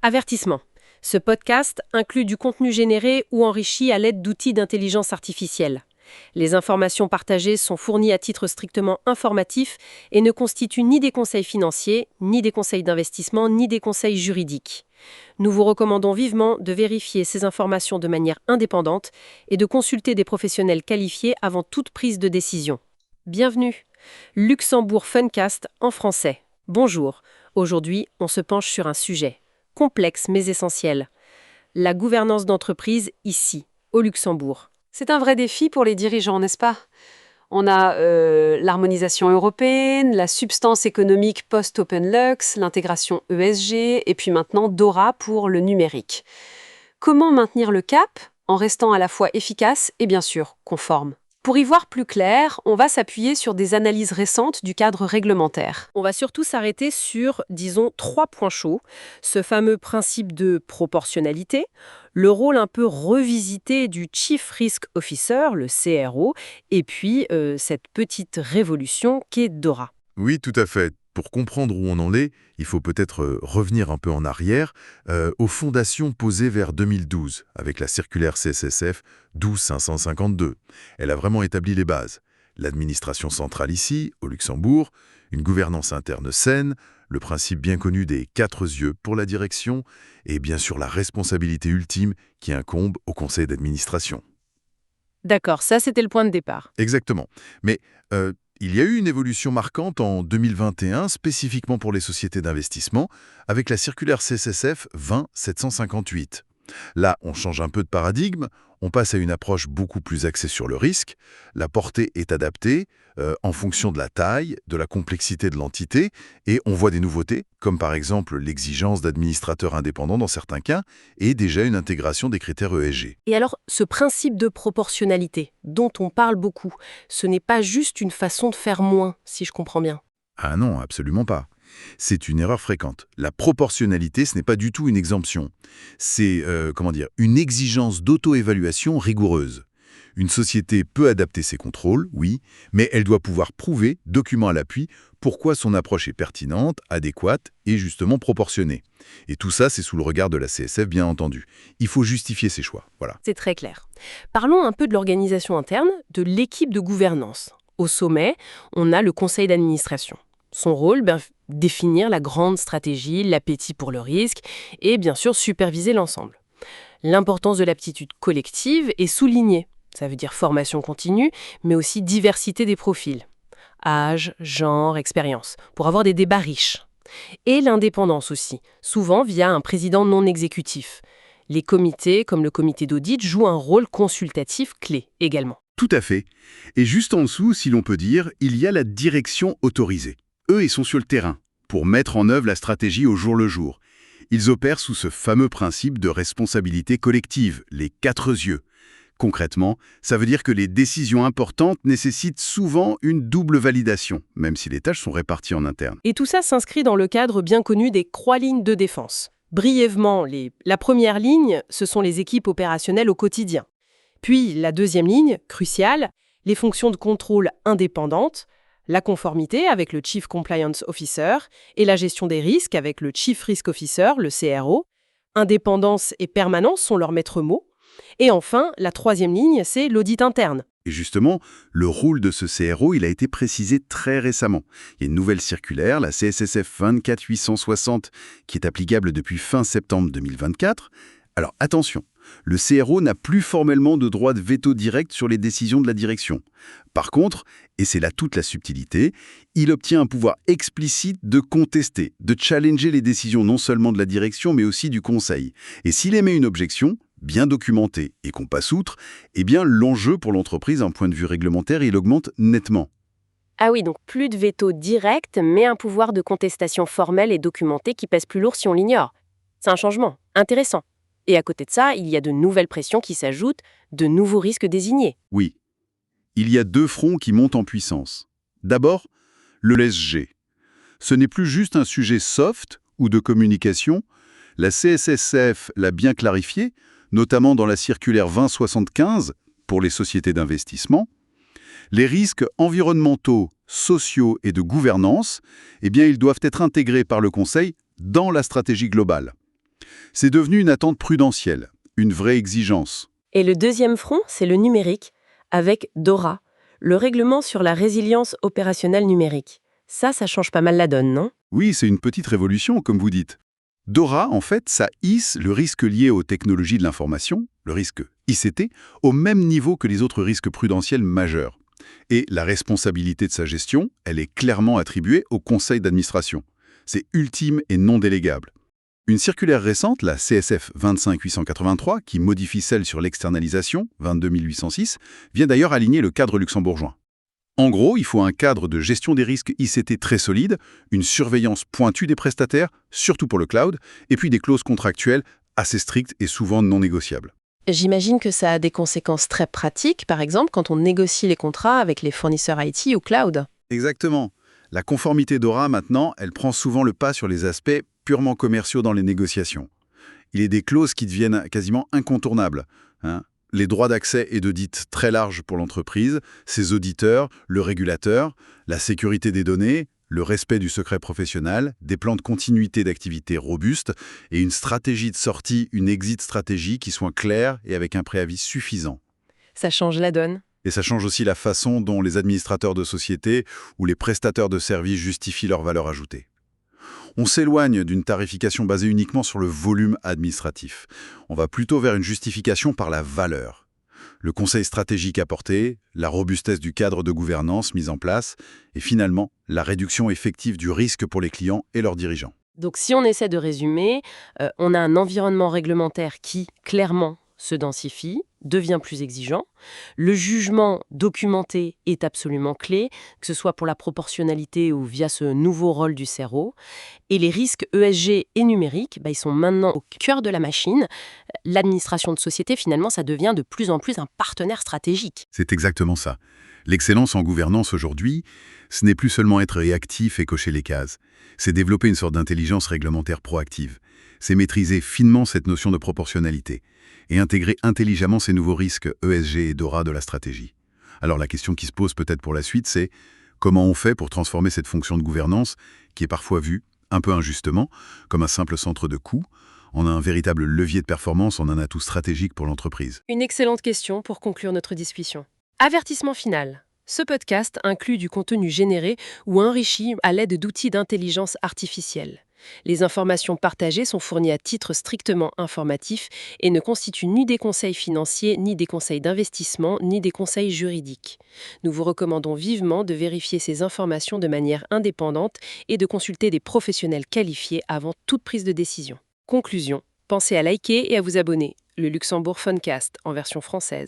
Avertissement. Ce podcast inclut du contenu généré ou enrichi à l'aide d'outils d'intelligence artificielle. Les informations partagées sont fournies à titre strictement informatif et ne constituent ni des conseils financiers, ni des conseils d'investissement, ni des conseils juridiques. Nous vous recommandons vivement de vérifier ces informations de manière indépendante et de consulter des professionnels qualifiés avant toute prise de décision. Bienvenue. Luxembourg Funcast en français. Bonjour. Aujourd'hui, on se penche sur un sujet complexe mais essentiel. La gouvernance d'entreprise ici, au Luxembourg. C'est un vrai défi pour les dirigeants, n'est-ce pas? On a l'harmonisation européenne, la substance économique post-Open Lux, l'intégration ESG et puis maintenant DORA pour le numérique. Comment maintenir le cap en restant à la fois efficace et bien sûr conforme? Pour y voir plus clair, on va s'appuyer sur des analyses récentes du cadre réglementaire. On va surtout s'arrêter sur, disons, 3 points chauds. Ce fameux principe de proportionnalité, le rôle un peu revisité du Chief Risk Officer, le CRO, et puis cette petite révolution qu'est DORA. Oui, tout à fait. Pour comprendre où on en est, il faut peut-être revenir un peu en arrière, aux fondations posées vers 2012, avec la circulaire CSSF 12552. Elle a vraiment établi les bases. L'administration centrale ici, au Luxembourg, une gouvernance interne saine, le principe bien connu des 4 yeux pour la direction, et bien sûr la responsabilité ultime qui incombe au conseil d'administration. D'accord, ça c'était le point de départ. Exactement. Mais il y a eu une évolution marquante en 2021, spécifiquement pour les sociétés d'investissement, avec la circulaire CSSF 20758. Là, on change un peu de paradigme, on passe à une approche beaucoup plus axée sur le risque. La portée est adaptée en fonction de la taille, de la complexité de l'entité, et on voit des nouveautés, comme par exemple l'exigence d'administrateurs indépendants dans certains cas, et déjà une intégration des critères ESG. Et alors, ce principe de proportionnalité, dont on parle beaucoup, ce n'est pas juste une façon de faire moins, si je comprends bien. Ah non, absolument pas. C'est une erreur fréquente. La proportionnalité, ce n'est pas du tout une exemption. C'est, une exigence d'auto-évaluation rigoureuse. Une société peut adapter ses contrôles, oui, mais elle doit pouvoir prouver, document à l'appui, pourquoi son approche est pertinente, adéquate et justement proportionnée. Et tout ça, c'est sous le regard de la CSF, bien entendu. Il faut justifier ses choix, voilà. C'est très clair. Parlons un peu de l'organisation interne, de l'équipe de gouvernance. Au sommet, on a le conseil d'administration. Son rôle, définir la grande stratégie, l'appétit pour le risque et bien sûr superviser l'ensemble. L'importance de l'aptitude collective est soulignée. Ça veut dire formation continue, mais aussi diversité des profils. Âge, genre, expérience, pour avoir des débats riches. Et l'indépendance aussi, souvent via un président non exécutif. Les comités, comme le comité d'audit, jouent un rôle consultatif clé également. Tout à fait. Et juste en dessous, si l'on peut dire, il y a la direction autorisée. Eux, ils sont sur le terrain, pour mettre en œuvre la stratégie au jour le jour. Ils opèrent sous ce fameux principe de responsabilité collective, les 4 yeux. Concrètement, ça veut dire que les décisions importantes nécessitent souvent une double validation, même si les tâches sont réparties en interne. Et tout ça s'inscrit dans le cadre bien connu des 3 lignes de défense. Brièvement, la première ligne, ce sont les équipes opérationnelles au quotidien. Puis la deuxième ligne, cruciale, les fonctions de contrôle indépendantes, la conformité avec le Chief Compliance Officer et la gestion des risques avec le Chief Risk Officer, le CRO. Indépendance et permanence sont leurs maîtres mots. Et enfin, la troisième ligne, c'est l'audit interne. Et justement, le rôle de ce CRO, il a été précisé très récemment. Il y a une nouvelle circulaire, la CSSF 24860, qui est applicable depuis fin septembre 2024. Alors attention, le CRO n'a plus formellement de droit de veto direct sur les décisions de la direction. Par contre, et c'est là toute la subtilité, il obtient un pouvoir explicite de contester, de challenger les décisions non seulement de la direction, mais aussi du conseil. Et s'il émet une objection, bien documentée et qu'on passe outre, eh bien l'enjeu pour l'entreprise d'un point de vue réglementaire, il augmente nettement. Ah oui, donc plus de veto direct, mais un pouvoir de contestation formel et documenté qui pèse plus lourd si on l'ignore. C'est un changement intéressant. Et à côté de ça, il y a de nouvelles pressions qui s'ajoutent, de nouveaux risques désignés. Oui. Il y a 2 fronts qui montent en puissance. D'abord, le ESG. Ce n'est plus juste un sujet soft ou de communication. La CSSF l'a bien clarifié, notamment dans la circulaire 2075 pour les sociétés d'investissement. Les risques environnementaux, sociaux et de gouvernance, eh bien, ils doivent être intégrés par le Conseil dans la stratégie globale. C'est devenu une attente prudentielle, une vraie exigence. Et le deuxième front, c'est le numérique, avec DORA, le règlement sur la résilience opérationnelle numérique. Ça change pas mal la donne, non? Oui, c'est une petite révolution, comme vous dites. DORA, en fait, ça hisse le risque lié aux technologies de l'information, le risque ICT, au même niveau que les autres risques prudentiels majeurs. Et la responsabilité de sa gestion, elle est clairement attribuée au conseil d'administration. C'est ultime et non délégable. Une circulaire récente, la CSF 25883, qui modifie celle sur l'externalisation, 22806, vient d'ailleurs aligner le cadre luxembourgeois. En gros, il faut un cadre de gestion des risques ICT très solide, une surveillance pointue des prestataires, surtout pour le cloud, et puis des clauses contractuelles assez strictes et souvent non négociables. J'imagine que ça a des conséquences très pratiques, par exemple quand on négocie les contrats avec les fournisseurs IT ou cloud. Exactement. La conformité DORA, maintenant, elle prend souvent le pas sur les aspects purement commerciaux dans les négociations. Il y a des clauses qui deviennent quasiment incontournables. Les droits d'accès et d'audit très larges pour l'entreprise, ses auditeurs, le régulateur, la sécurité des données, le respect du secret professionnel, des plans de continuité d'activité robustes et une stratégie de sortie, une exit stratégie qui soit claire et avec un préavis suffisant. Ça change la donne. Et ça change aussi la façon dont les administrateurs de société ou les prestateurs de services justifient leur valeur ajoutée. On s'éloigne d'une tarification basée uniquement sur le volume administratif. On va plutôt vers une justification par la valeur. Le conseil stratégique apporté, la robustesse du cadre de gouvernance mis en place, et finalement, la réduction effective du risque pour les clients et leurs dirigeants. Donc si on essaie de résumer, on a un environnement réglementaire qui, clairement, se densifie, devient plus exigeant. Le jugement documenté est absolument clé, que ce soit pour la proportionnalité ou via ce nouveau rôle du CRO. Et les risques ESG et numériques, ils sont maintenant au cœur de la machine. L'administration de société, finalement, ça devient de plus en plus un partenaire stratégique. C'est exactement ça. L'excellence en gouvernance aujourd'hui, ce n'est plus seulement être réactif et cocher les cases. C'est développer une sorte d'intelligence réglementaire proactive. C'est maîtriser finement cette notion de proportionnalité et intégrer intelligemment ces nouveaux risques ESG et DORA de la stratégie. Alors la question qui se pose peut-être pour la suite, c'est comment on fait pour transformer cette fonction de gouvernance, qui est parfois vue, un peu injustement, comme un simple centre de coût, en un véritable levier de performance, en un atout stratégique pour l'entreprise. Une excellente question pour conclure notre discussion. Avertissement final. Ce podcast inclut du contenu généré ou enrichi à l'aide d'outils d'intelligence artificielle. Les informations partagées sont fournies à titre strictement informatif et ne constituent ni des conseils financiers, ni des conseils d'investissement, ni des conseils juridiques. Nous vous recommandons vivement de vérifier ces informations de manière indépendante et de consulter des professionnels qualifiés avant toute prise de décision. Conclusion. Pensez à liker et à vous abonner. Le Luxembourg Funcast en version française.